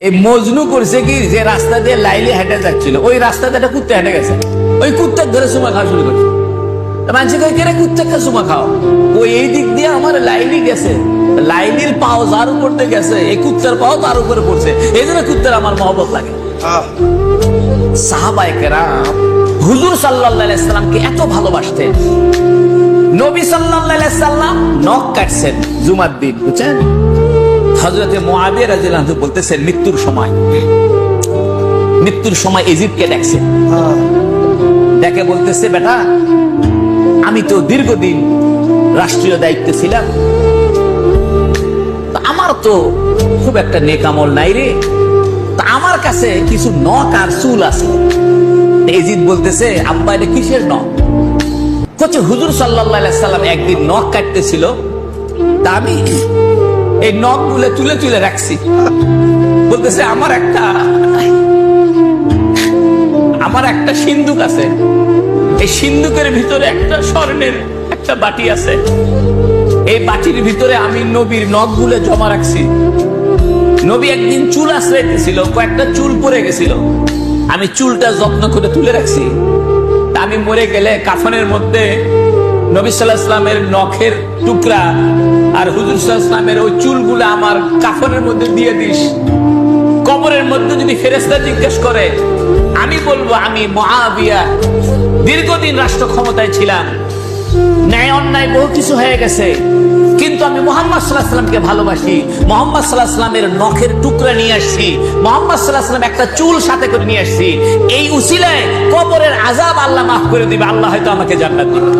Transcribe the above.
এই মজনু করছে কি, যে রাস্তা দিয়ে লাইলি হেঁটে যাচ্ছিল, ওই রাস্তাতে একটা কুত্তা হেঁটে গেছে, ওই কুত্তার ধরে চুমা খাওয়া শুরু করছে। মানুষ কই কেরে কুত্তাকে চুমা খাও, ওই এই দিক দিয়ে আমার লাইলি গেছে, লাইলির পাও যার উপর দিয়ে গেছে, এই কুত্তার পাও তার উপরে পড়ছে, এই জন্য কুত্তার আমার মহব্বত লাগে। সাহাবায়ে কেরাম হুজুর সাল্লাল্লাহু আলাইহি সাল্লামকে এত ভালোবাসতেন। নবী সাল্লাল্লাহু আলাইহি সাল্লাম নখ কাটছেন জুমার দিন, বুঝছেন? হযরতে মুআবিয়া রাদিয়াল্লাহু আনহু বলতেছেন মৃত্যুর সময় ইজিদকে ডাকছে, ডেকে বলতেছে, বেটা আমি তো দীর্ঘদিন রাষ্ট্রীয় দায়িত্বে ছিলাম, আমার তো খুব একটা নেক আমল নাই রে, তা আমার কাছে কিছু নখ আর চুল আছে। ইজিদ বলতেছে, আব্বা এটা কিসের নখ? হচ্ছে হুজুর সাল্লাল্লাহু আলাইহি সাল্লাম একদিন নখ কাটতেছিল, তা আমি এই নখ গুলো তুলে তুলে রাখছি। বলতেছে আমার একটা সিন্দুক আছে, এই সিন্দুকের ভিতরে একটা স্বর্ণের একটা বাটি আছে, এই বাটির ভিতরে আমি নবীর নখ গুলো জমা রাখছি। নবী একদিন চুল আশ্রাইতেছিল, কয়েকটা চুল পড়ে গেছিল, আমি চুলটা যত্ন করে তুলে রাখছি। আমি মরে গেলে কাফনের মধ্যে নবী সাল্লাল্লাহু আলাইহি ওয়াসাল্লামের নখের টুকরা আর হুজুর সাল্লাল্লাহু আলাইহি ওয়াসাল্লামের ওই চুলগুলো আমার কাফনের মধ্যে দিয়ে দিস। কবরের মধ্যে যদি ফেরেশতা জিজ্ঞেস করে, আমি বলবো আমি মুআবিয়া দীর্ঘদিন রাষ্ট্র ক্ষমতায় ছিলাম, ন্যায় অন্যায় বহু কিছু হয়ে গেছে, কিন্তু আমি মুহাম্মদ সাল্লাল্লাহু আলাইহি ওয়াসাল্লামকে ভালোবাসি, মুহাম্মদ সাল্লাল্লাহু আলাইহি ওয়াসাল্লামের নখের টুকরা নিয়ে আসছি, মুহাম্মদ সাল্লাল্লাহু আলাইহি ওয়াসাল্লাম একটা চুল সাথে করে নিয়ে আসছি, এই উসিলায় কবরের আযাব আল্লাহ মাফ করে দিবে, আল্লাহ হয়তো আমাকে জান্নাত দিবে।